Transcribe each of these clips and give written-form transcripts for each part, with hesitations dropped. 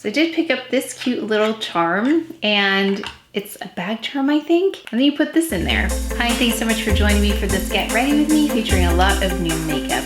So I did pick up this cute little charm, and it's a bag charm, I think. And then you put this in there. Hi, thanks so much for joining me for this Get Ready With Me, featuring a lot of new makeup.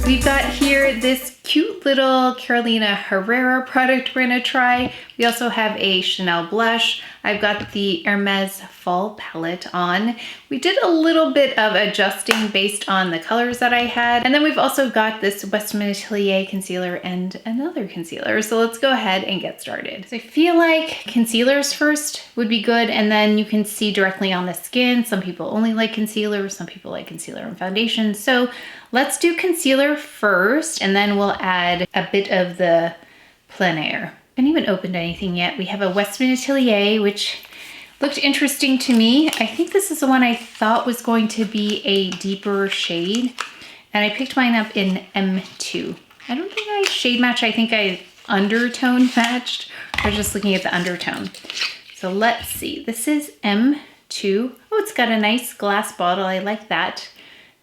We've got here this cute little Carolina Herrera product we're gonna try. We also have a Chanel blush. I've got the Hermes Fall palette on. We did a little bit of adjusting based on the colors that I had. And then we've also got this Westman Atelier concealer and another concealer. So let's go ahead and get started. So I feel like concealers first would be good, and then you can see directly on the skin. Some people only like concealer, some people like concealer and foundation. So let's do concealer first, and then we'll add a bit of the plein air. I haven't even opened anything yet. We have a Westman Atelier, which looked interesting to me. I think this is the one I thought was going to be a deeper shade, and I picked mine up in M2. I don't think I shade matched. I think I undertone matched. I was just looking at the undertone. So let's see. This is M2. Oh, it's got a nice glass bottle. I like that.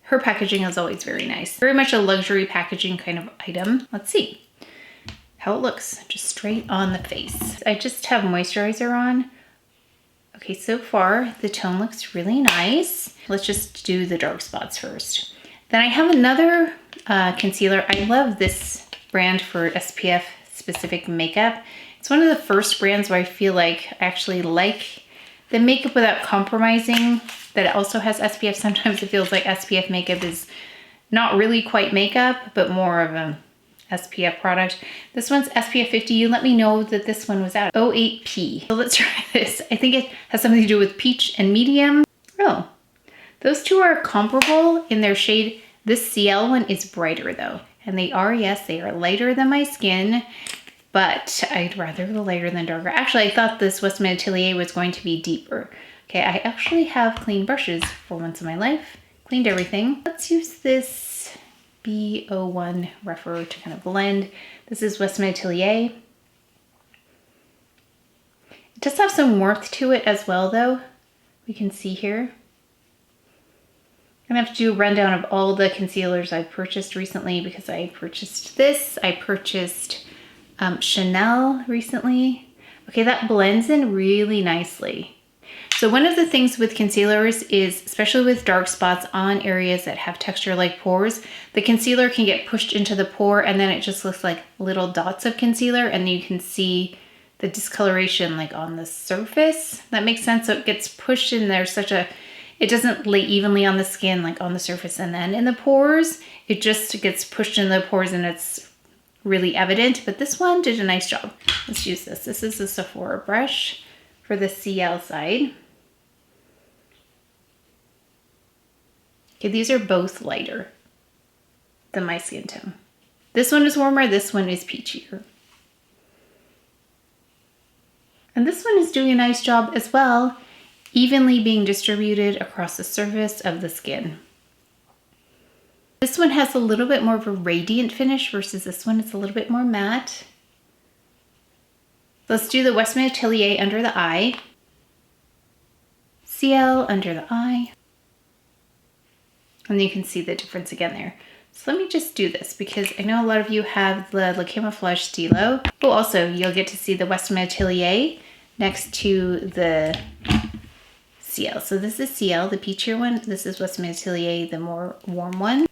Her packaging is always very nice. Very much a luxury packaging kind of item. Let's see how it looks just straight on the face. I just have moisturizer on. Okay, so far the tone looks really nice. Let's just do the dark spots first. Then I have another concealer. I love this brand for SPF specific makeup. It's one of the first brands where I feel like I actually like the makeup without compromising, that it also has SPF. Sometimes it feels like SPF makeup is not really quite makeup, but more of a SPF product. This one's SPF 50. You let me know that this one was out. 08P. So let's try this. I think it has something to do with peach and medium. Oh, those two are comparable in their shade. This CL one is brighter though. And they are, yes, they are lighter than my skin, but I'd rather go lighter than darker. Actually, I thought this Westman Atelier was going to be deeper. Okay, I actually have clean brushes for once in my life. Cleaned everything. Let's use this B01 REPHR to kind of blend. This is Westman Atelier. It does have some warmth to it as well though. We can see here. I'm gonna have to do a rundown of all the concealers I've purchased recently, because I purchased this. I purchased Chanel recently. Okay, that blends in really nicely. So one of the things with concealers is, especially with dark spots on areas that have texture like pores, the concealer can get pushed into the pore and then it just looks like little dots of concealer, and you can see the discoloration like on the surface. That makes sense. So it gets pushed in there it doesn't lay evenly on the skin, like on the surface and then in the pores. It just gets pushed in the pores and it's really evident, but this one did a nice job. Let's use this. This is the Sephora brush for the CL side. Okay, these are both lighter than my skin tone. This one is warmer, this one is peachier. And this one is doing a nice job as well, evenly being distributed across the surface of the skin. This one has a little bit more of a radiant finish versus this one. It's a little bit more matte. Let's do the Westman Atelier under the eye. CL under the eye. And you can see the difference again there. So let me just do this, because I know a lot of you have the Camouflage Stylo. Oh, also you'll get to see the Westman Atelier next to the CL. So this is CL, the peachier one. This is Westman Atelier, the more warm one.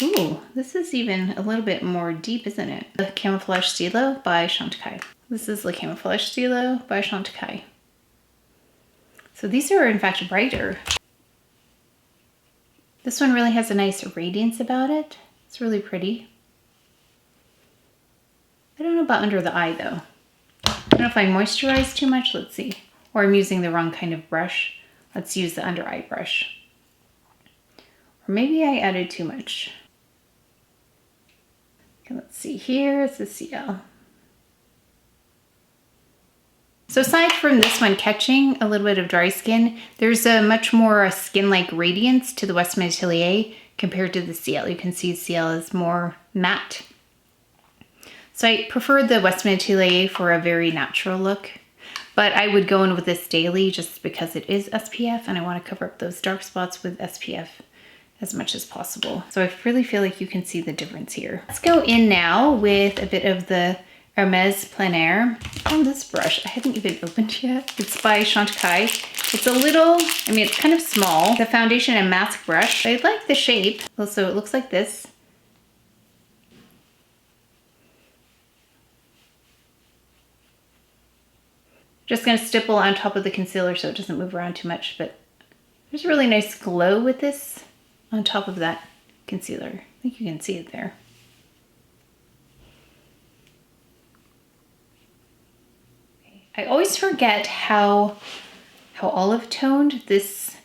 Ooh, this is even a little bit more deep, isn't it? The Camouflage Stylo by Chantecaille. This is the Camouflage Stylo by Chantecaille. So these are in fact brighter. This one really has a nice radiance about it. It's really pretty. I don't know about under the eye though. I don't know if I moisturized too much. Let's see. Or I'm using the wrong kind of brush. Let's use the under eye brush. Or maybe I added too much. Okay, let's see. Here is the CL. So aside from this one catching a little bit of dry skin, there's a much more skin-like radiance to the Westman Atelier compared to the CL. You can see CL is more matte. So I preferred the Westman Atelier for a very natural look, but I would go in with this daily just because it is SPF and I want to cover up those dark spots with SPF as much as possible. So I really feel like you can see the difference here. Let's go in now with a bit of the Hermes Plein Air on this brush. I hadn't even opened yet. It's by Chantecaille. It's a little, I mean, it's kind of small. The foundation and mask brush. I like the shape. Also, it looks like this. Just gonna stipple on top of the concealer so it doesn't move around too much, but there's a really nice glow with this on top of that concealer. I think you can see it there. I always forget how olive toned this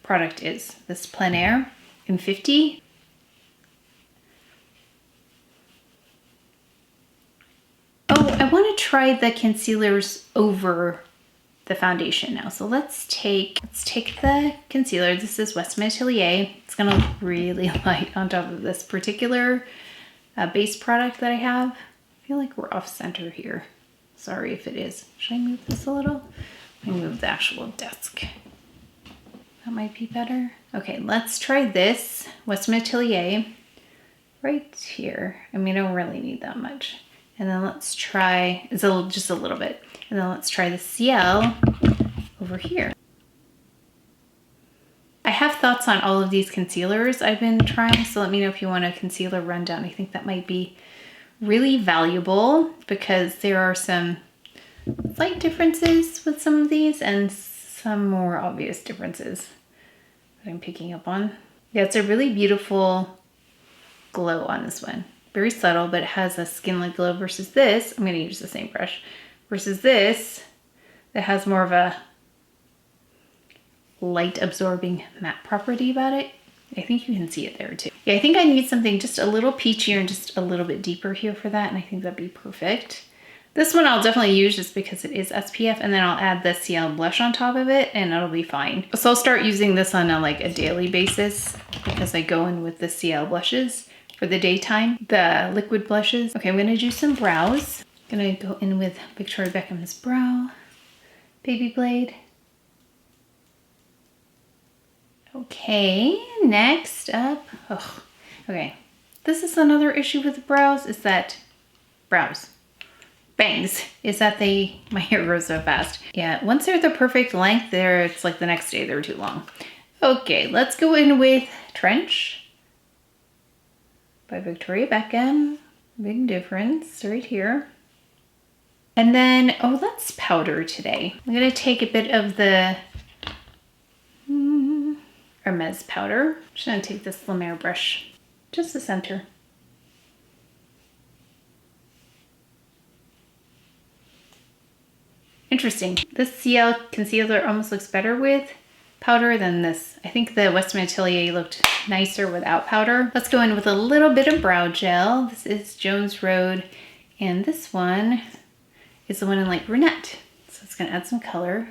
product is, this Plein Air in 50. Oh, I want to try the concealers over the foundation now. So let's take the concealer. This is Westman Atelier. It's gonna look really light on top of this particular base product that I have. I feel like we're off center here. Sorry if it is. Should I move this a little? Let me move the actual desk. That might be better. Okay, let's try this Westman Atelier right here. I mean, I don't really need that much. And then let's try, just a little bit. And then let's try the Ciele over here. I have thoughts on all of these concealers I've been trying, so let me know if you want a concealer rundown. I think that might be really valuable because there are some slight differences with some of these and some more obvious differences that I'm picking up on. Yeah, it's a really beautiful glow on this one. Very subtle, but it has a skin-like glow versus this. I'm gonna use the same brush. Versus this, that has more of a light absorbing matte property about it. I think you can see it there too. Yeah, I think I need something just a little peachier and just a little bit deeper here for that, and I think that'd be perfect. This one I'll definitely use just because it is SPF, and then I'll add the Ciele blush on top of it and it'll be fine. So I'll start using this on a daily basis because I go in with the Ciele blushes for the daytime, the liquid blushes. Okay, I'm gonna do some brows. I'm gonna go in with Victoria Beckham's Brow Baby Blade. Okay, next up, okay. This is another issue with brows, is that bangs, is that my hair grows so fast. Yeah, once they're the perfect length, it's like the next day they're too long. Okay, let's go in with Trench by Victoria Beckham. Big difference right here. And then, let's powder today. I'm gonna take a bit of the Hermes powder. I'm just gonna take this La Mer brush, just the center. Interesting. This Ciele concealer almost looks better with powder than this. I think the Westman Atelier looked nicer without powder. Let's go in with a little bit of brow gel. This is Jones Road, and this one is the one in like Brunette. So it's gonna add some color.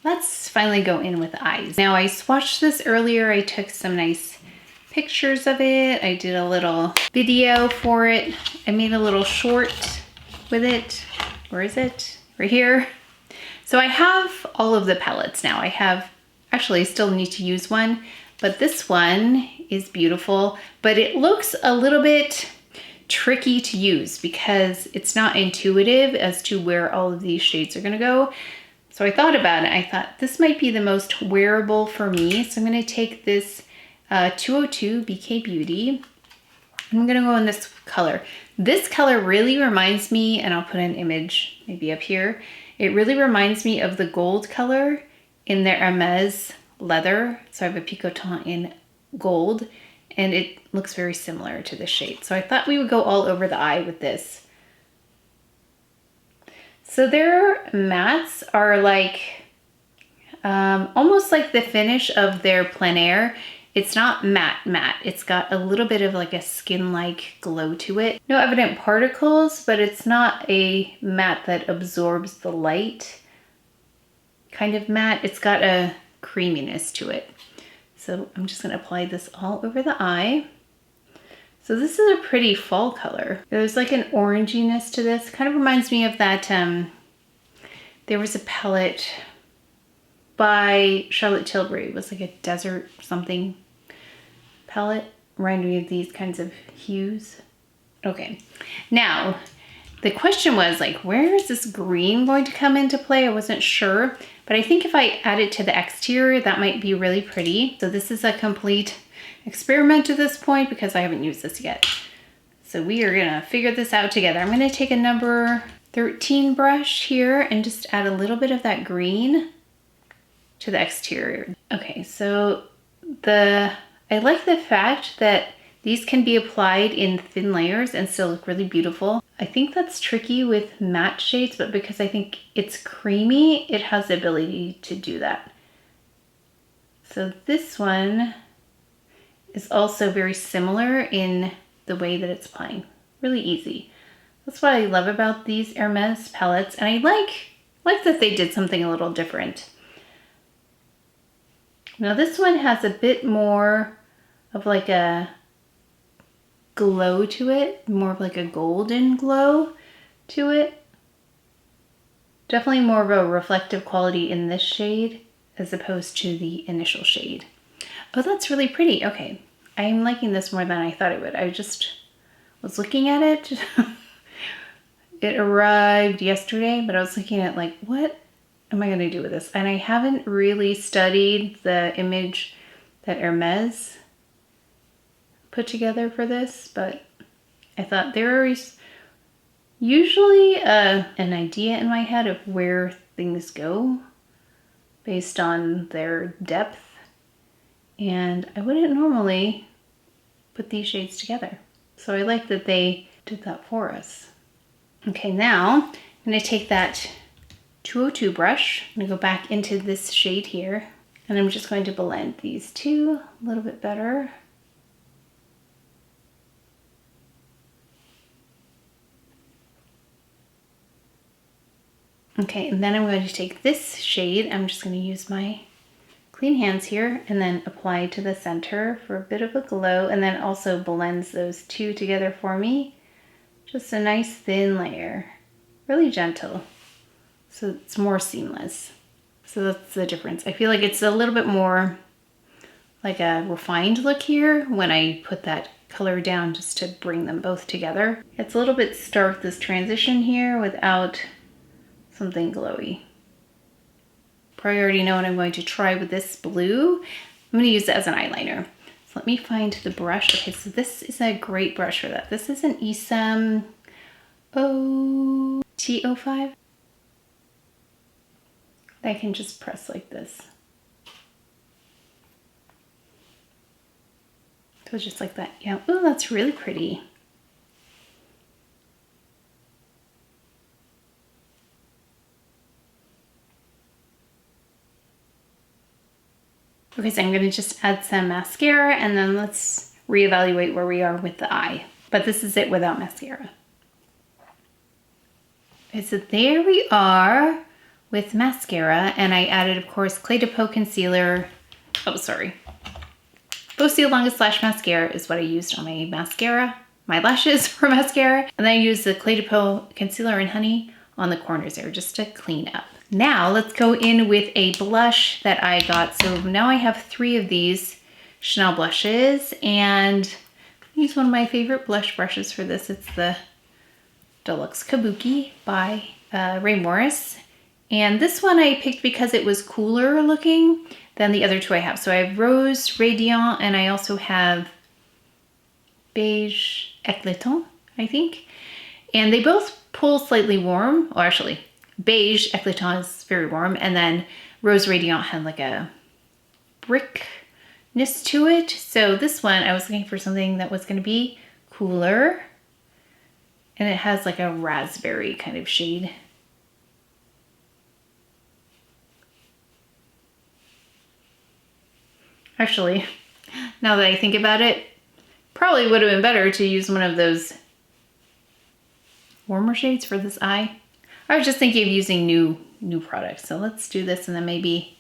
Let's finally go in with eyes. Now I swatched this earlier. I took some nice pictures of it. I did a little video for it. I made a little short with it. Where is it? Right here. So I have all of the palettes now. Actually I still need to use one, but this one is beautiful, but it looks a little bit tricky to use because it's not intuitive as to where all of these shades are gonna go. So I thought about it. I thought this might be the most wearable for me. So I'm gonna take this 202 BK Beauty. I'm gonna go in this color. This color really reminds me, and I'll put an image maybe up here. It really reminds me of the gold color in their Hermes leather. So I have a Eclatant in gold, and it looks very similar to this shade. So I thought we would go all over the eye with this. So their mattes are like, almost like the finish of their Plein Air. It's not matte. It's got a little bit of like a skin-like glow to it. No evident particles, but it's not a matte that absorbs the light kind of matte. It's got a creaminess to it. So I'm just gonna apply this all over the eye. So this is a pretty fall color. There's like an oranginess to this. Kind of reminds me of that, there was a palette by Charlotte Tilbury. It was like a desert something palette. Remind me of these kinds of hues. Okay, now the question was like, where is this green going to come into play? I wasn't sure, but I think if I add it to the exterior, that might be really pretty. So this is a complete experiment at this point because I haven't used this yet. So we are gonna figure this out together. I'm gonna take a number 13 brush here and just add a little bit of that green to the exterior. Okay, so I like the fact that these can be applied in thin layers and still look really beautiful. I think that's tricky with matte shades, but because I think it's creamy, it has the ability to do that. So this one is also very similar in the way that it's applying. Really easy. That's what I love about these Hermes palettes, and I like that they did something a little different. Now this one has a bit more of like a glow to it, more of like a golden glow to it. Definitely more of a reflective quality in this shade as opposed to the initial shade. Oh, that's really pretty. Okay, I'm liking this more than I thought it would. I just was looking at it. It arrived yesterday, but I was looking at like, what am I gonna do with this? And I haven't really studied the image that Hermes put together for this, but I thought there is usually an idea in my head of where things go based on their depth, and I wouldn't normally put these shades together. So I like that they did that for us. Okay, now I'm gonna take that 202 brush. I'm gonna go back into this shade here, and I'm just going to blend these two a little bit better. Okay, and then I'm going to take this shade. I'm just going to use my clean hands here and then apply to the center for a bit of a glow, and then also blends those two together for me. Just a nice thin layer, really gentle, so it's more seamless. So that's the difference. I feel like it's a little bit more like a refined look here when I put that color down just to bring them both together. It's a little bit stark, this transition here, without something glowy. Probably already know what I'm going to try with this blue. I'm going to use it as an eyeliner. So let me find the brush. Okay, so this is a great brush for that. This is an ESUM T05. I can just press like this. So just like that. Yeah. Oh, that's really pretty. Okay, so I'm gonna just add some mascara and then let's reevaluate where we are with the eye. But this is it without mascara. Okay, so there we are with mascara, and I added, of course, CdP Concealer. Oh, sorry. Faux Longest Lash Mascara is what I used on my mascara, my lashes for mascara. And then I used the CdP Concealer in Honey on the corners there just to clean up. Now let's go in with a blush that I got. So now I have 3 of these Chanel blushes, and I use one of my favorite blush brushes for this. It's the Deluxe Kabuki by Ray Morris. And this one I picked because it was cooler looking than the other 2 I have. So I have Rose Radiant, and I also have Beige Eclatant, I think. And they both pull slightly warm, or actually, Beige Eclatant is very warm, and then Rose Radiant had like a brickness to it. So this one, I was looking for something that was going to be cooler, and it has like a raspberry kind of shade. Actually, now that I think about it, probably would have been better to use one of those warmer shades for this eye. I was just thinking of using new products. So let's do this, and then maybe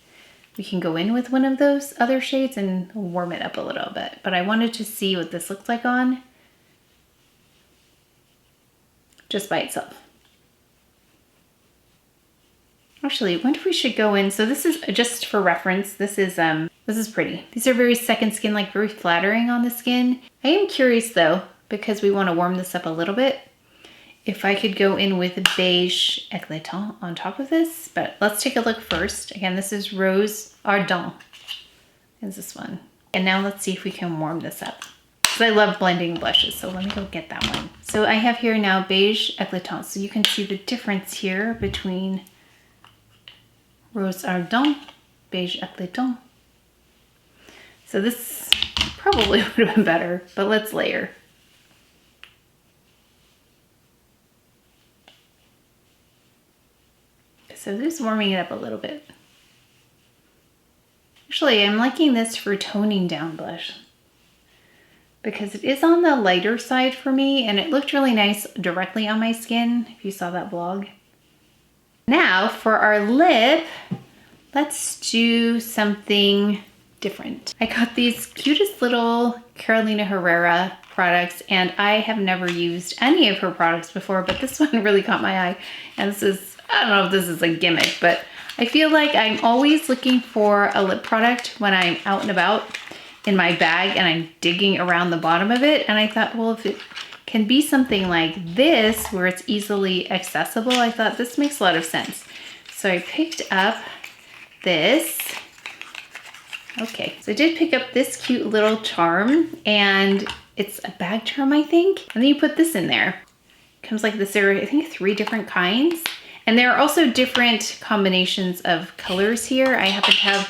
we can go in with one of those other shades and warm it up a little bit. But I wanted to see what this looks like on just by itself. Actually, I wonder if we should go in. So this is just for reference. This is pretty. These are very second skin, like very flattering on the skin. I am curious though, because we want to warm this up a little bit, if I could go in with a beige eclatant on top of this, but let's take a look first. Again, this is Rose Ardant, is this one. And now let's see if we can warm this up. Because I love blending blushes, so let me go get that one. So I have here now beige eclatant. So you can see the difference here between Rose Ardant, beige eclatant. So this probably would have been better, but let's layer. So this is warming it up a little bit. Actually, I'm liking this for toning down blush because it is on the lighter side for me and it looked really nice directly on my skin, if you saw that vlog. Now for our lip, let's do something different. I got these cutest little Carolina Herrera products and I have never used any of her products before, but this one really caught my eye. And this is, I don't know if this is a gimmick, but I feel like I'm always looking for a lip product when I'm out and about in my bag and I'm digging around the bottom of it. And I thought, well, if it can be something like this where it's easily accessible, I thought this makes a lot of sense. So I picked up this. Okay, so I did pick up this cute little charm and it's a bag charm, I think. And then you put this in there. It comes like this. There are, I think, 3 different kinds. And there are also different combinations of colors here. I happen to have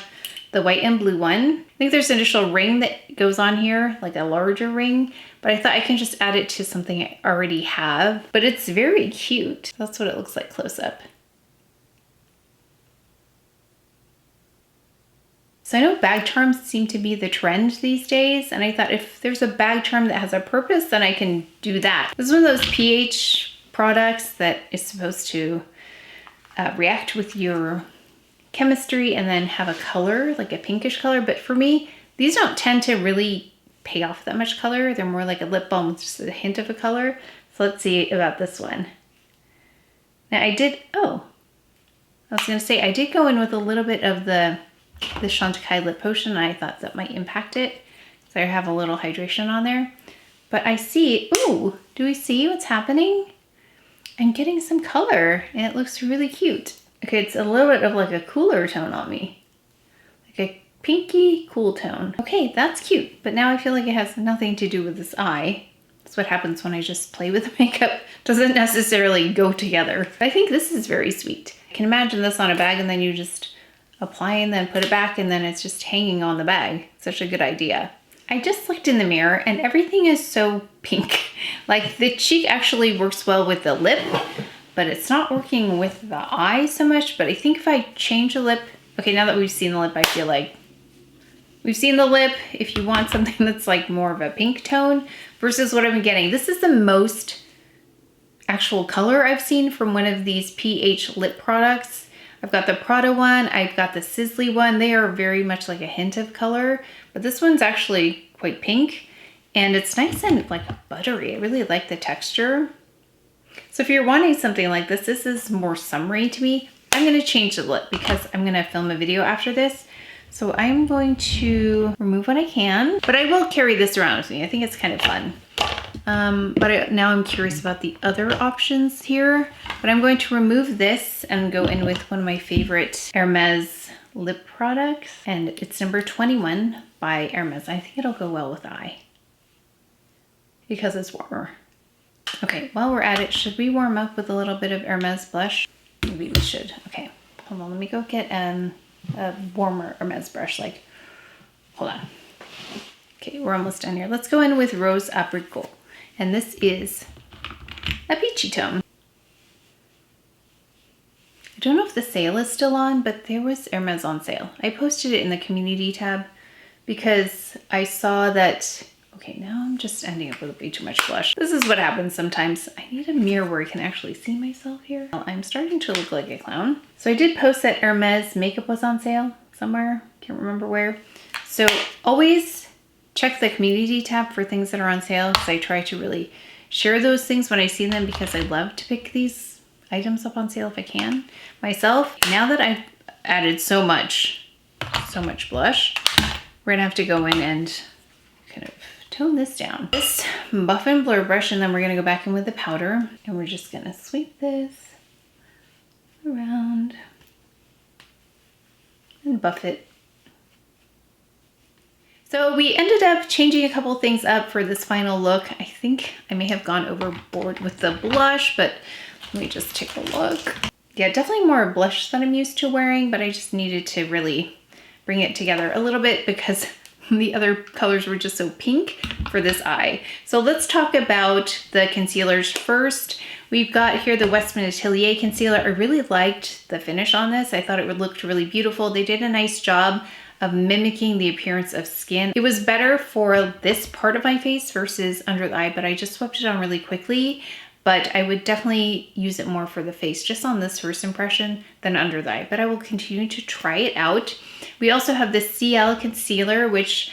the white and blue one. I think there's an additional ring that goes on here, like a larger ring, but I thought I can just add it to something I already have. But it's very cute. That's what it looks like close up. So I know bag charms seem to be the trend these days, and I thought if there's a bag charm that has a purpose, then I can do that. This is one of those pH products that is supposed to react with your chemistry and then have a color, like a pinkish color. But for me, these don't tend to really pay off that much color. They're more like a lip balm with just a hint of a color. So let's see about this one. Now I was gonna say, I did go in with a little bit of the Chantecaille Lip Potion. I thought that might impact it. So I have a little hydration on there. But I see, ooh, do we see what's happening? I'm getting some color and it looks really cute. Okay, it's a little bit of like a cooler tone on me. Like a pinky cool tone. Okay, that's cute. But now I feel like it has nothing to do with this eye. That's what happens when I just play with makeup. Doesn't necessarily go together. I think this is very sweet. I can imagine this on a bag and then you just apply and then put it back and then it's just hanging on the bag. Such a good idea. I just looked in the mirror and everything is so pink. Like the cheek actually works well with the lip, but it's not working with the eye so much. But I think if I change the lip, okay, now that we've seen the lip, I feel like we've seen the lip. If you want something that's like more of a pink tone versus what I've been getting, this is the most actual color I've seen from one of these pH lip products. I've got the Prada one, I've got the Sizzly one. They are very much like a hint of color, but this one's actually quite pink and it's nice and like buttery. I really like the texture. So if you're wanting something like this, this is more summery to me. I'm gonna change the lip because I'm gonna film a video after this. So I'm going to remove what I can, but I will carry this around with me. I think it's kind of fun. Now I'm curious about the other options here, but I'm going to remove this and go in with one of my favorite Hermes lip products, and it's number 21 by Hermes. I think it'll go well with the eye because it's warmer. Okay, while we're at it, should we warm up with a little bit of Hermes blush? Maybe we should. Okay, hold on, let me go get a warmer Hermes brush. Like, hold on. Okay, we're almost done here. Let's go in with Rose Apricot. And this is a peachy tone. I don't know if the sale is still on, but there was Hermes on sale. I posted it in the community tab because I saw that, okay, now I'm just ending up with way too much blush. This is what happens sometimes. I need a mirror where I can actually see myself here. I'm starting to look like a clown. So I did post that Hermes makeup was on sale somewhere. Can't remember where. So always check the community tab for things that are on sale because I try to really share those things when I see them because I love to pick these items up on sale if I can myself. Now that I've added so much blush, we're gonna have to go in and kind of tone this down. This buff and blur brush, and then we're gonna go back in with the powder, and we're just gonna sweep this around and buff it. So we ended up changing a couple things up for this final look. I think I may have gone overboard with the blush, but let me just take a look. Yeah, definitely more blush than I'm used to wearing, but I just needed to really bring it together a little bit because the other colors were just so pink for this eye. So let's talk about the concealers first. We've got here the Westman Atelier concealer. I really liked the finish on this. I thought it looked really beautiful. They did a nice job of mimicking the appearance of skin. It was better for this part of my face versus under the eye, but I just swept it on really quickly. But I would definitely use it more for the face, just on this first impression, than under the eye. But I will continue to try it out. We also have the Ciele Concealer, which,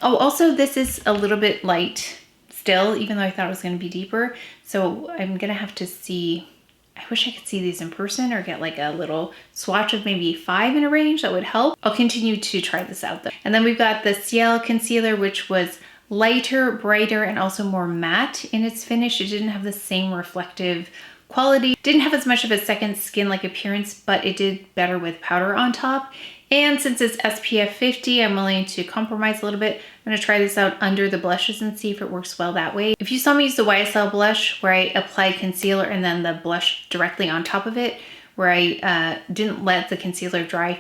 also this is a little bit light still, even though I thought it was gonna be deeper. So I'm gonna have to see, I wish I could see these in person or get like a little swatch of maybe 5 in a range. That would help. I'll continue to try this out though. And then we've got the Ciele Concealer, which was lighter, brighter, and also more matte in its finish. It didn't have the same reflective quality. Didn't have as much of a second skin-like appearance, but it did better with powder on top. And since it's SPF 50, I'm willing to compromise a little bit. I'm gonna try this out under the blushes and see if it works well that way. If you saw me use the YSL blush where I applied concealer and then the blush directly on top of it, where I didn't let the concealer dry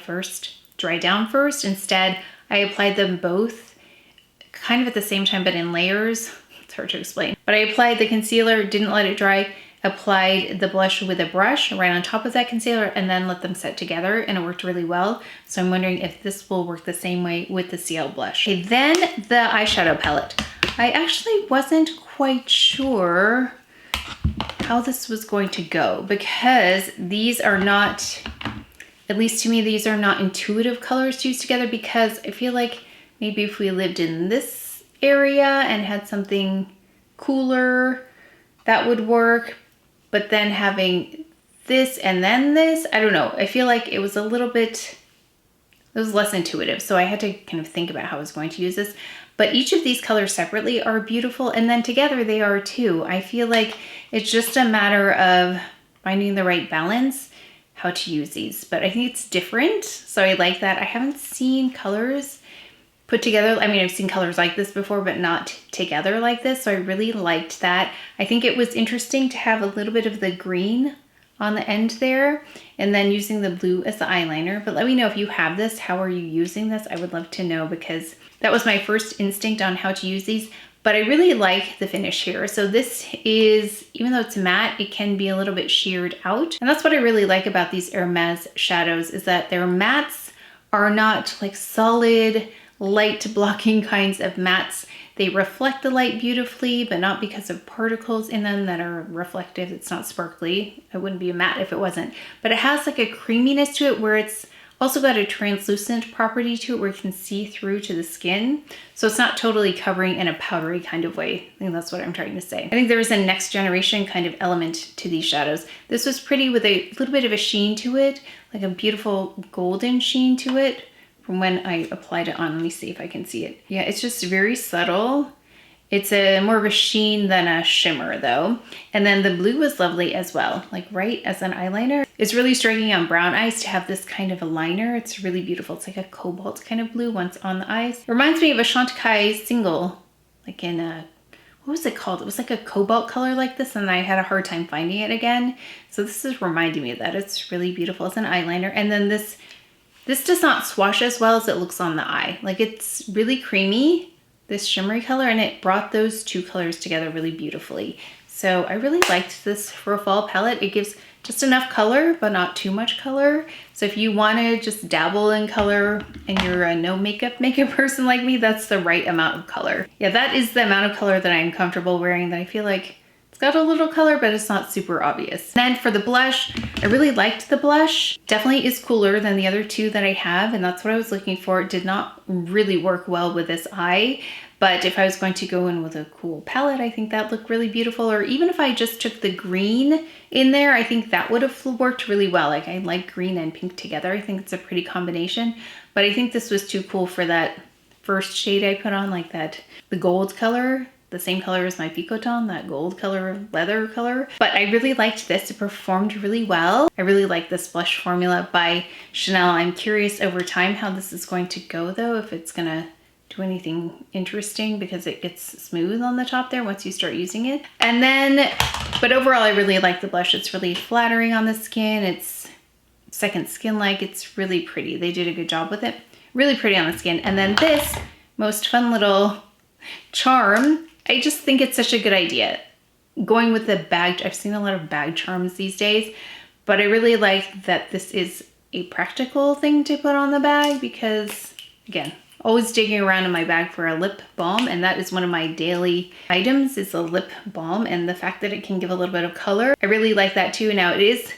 down first. Instead, I applied them both kind of at the same time, but in layers. It's hard to explain. But I applied the concealer, didn't let it dry, applied the blush with a brush right on top of that concealer, and then let them set together, and it worked really well. So I'm wondering if this will work the same way with the Ciele blush. Okay, then the eyeshadow palette. I actually wasn't quite sure how this was going to go because these are not, at least to me, these are not intuitive colors to use together, because I feel like maybe if we lived in this area and had something cooler, that would work. But then having this and then this, I don't know. I feel like it was a little bit, it was less intuitive. So I had to kind of think about how I was going to use this. But each of these colors separately are beautiful, and then together they are too. I feel like it's just a matter of finding the right balance, how to use these. But I think it's different, so I like that. I haven't seen colors put together. I mean, I've seen colors like this before, but not together like this. So I really liked that. I think it was interesting to have a little bit of the green on the end there, and then using the blue as the eyeliner. But let me know if you have this. How are you using this? I would love to know, because that was my first instinct on how to use these. But I really like the finish here. So this is, even though it's matte, it can be a little bit sheared out. And that's what I really like about these Hermes shadows, is that their mattes are not like solid, light blocking kinds of mattes. They reflect the light beautifully, but not because of particles in them that are reflective. It's not sparkly. It wouldn't be a matte if it wasn't. But it has like a creaminess to it where it's also got a translucent property to it where you can see through to the skin. So it's not totally covering in a powdery kind of way. I think that's what I'm trying to say. I think there is a next generation kind of element to these shadows. This was pretty with a little bit of a sheen to it, like a beautiful golden sheen to it from when I applied it on. Let me see if I can see it. Yeah, it's just very subtle. It's a more of a sheen than a shimmer though. And then the blue was lovely as well, like right as an eyeliner. It's really striking on brown eyes to have this kind of a liner. It's really beautiful. It's like a cobalt kind of blue once on the eyes. It reminds me of a Chantecaille single, like in a, what was it called? It was like a cobalt color like this, and I had a hard time finding it again. So this is reminding me of that. It's really beautiful as an eyeliner. And then this does not swatch as well as it looks on the eye. Like, it's really creamy, this shimmery color, and it brought those two colors together really beautifully. So I really liked this for a fall palette. It gives just enough color, but not too much color. So if you want to just dabble in color and you're a no makeup person like me, that's the right amount of color. Yeah, that is the amount of color that I'm comfortable wearing, that I feel like it's got a little color, but it's not super obvious. Then for the blush, I really liked the blush. Definitely is cooler than the other two that I have, and that's what I was looking for. It did not really work well with this eye, But if I was going to go in with a cool palette, I think that looked really beautiful. Or even if I just took the green in there, I think that would have worked really well. Like I like green and pink together. I think it's a pretty combination, but I think this was too cool for that first shade I put on, like the gold color, the same color as my Eclatant, that gold color, leather color. But I really liked this. It performed really well. I really like this blush formula by Chanel. I'm curious over time how this is going to go though, if it's gonna do anything interesting, because it gets smooth on the top there once you start using it. And then, but overall I really like the blush. It's really flattering on the skin. It's second skin-like. It's really pretty. They did a good job with it. Really pretty on the skin. And then this most fun little charm, I just think it's such a good idea. Going with the bag, I've seen a lot of bag charms these days, but I really like that this is a practical thing to put on the bag, because again, always digging around in my bag for a lip balm, and that is one of my daily items, is a lip balm. And the fact that it can give a little bit of color, I really like that too. Now it is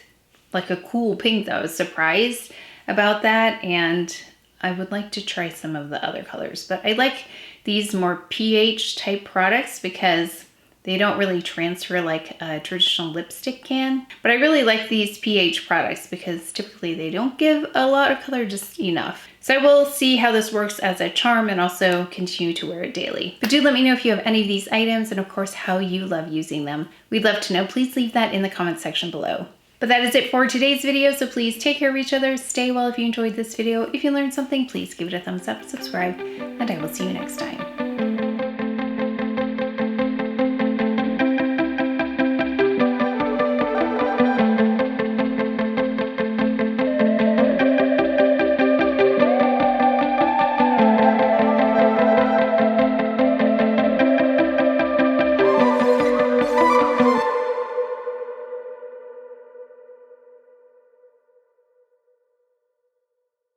like a cool pink though. I was surprised about that, and I would like to try some of the other colors. But I like these more pH type products because they don't really transfer like a traditional lipstick can. But I really like these pH products because typically they don't give a lot of color, just enough. So I will see how this works as a charm and also continue to wear it daily. But do let me know if you have any of these items and of course how you love using them. We'd love to know. Please leave that in the comment section below. But that is it for today's video, so please take care of each other, stay well if you enjoyed this video. If you learned something, please give it a thumbs up, subscribe, and I will see you next time.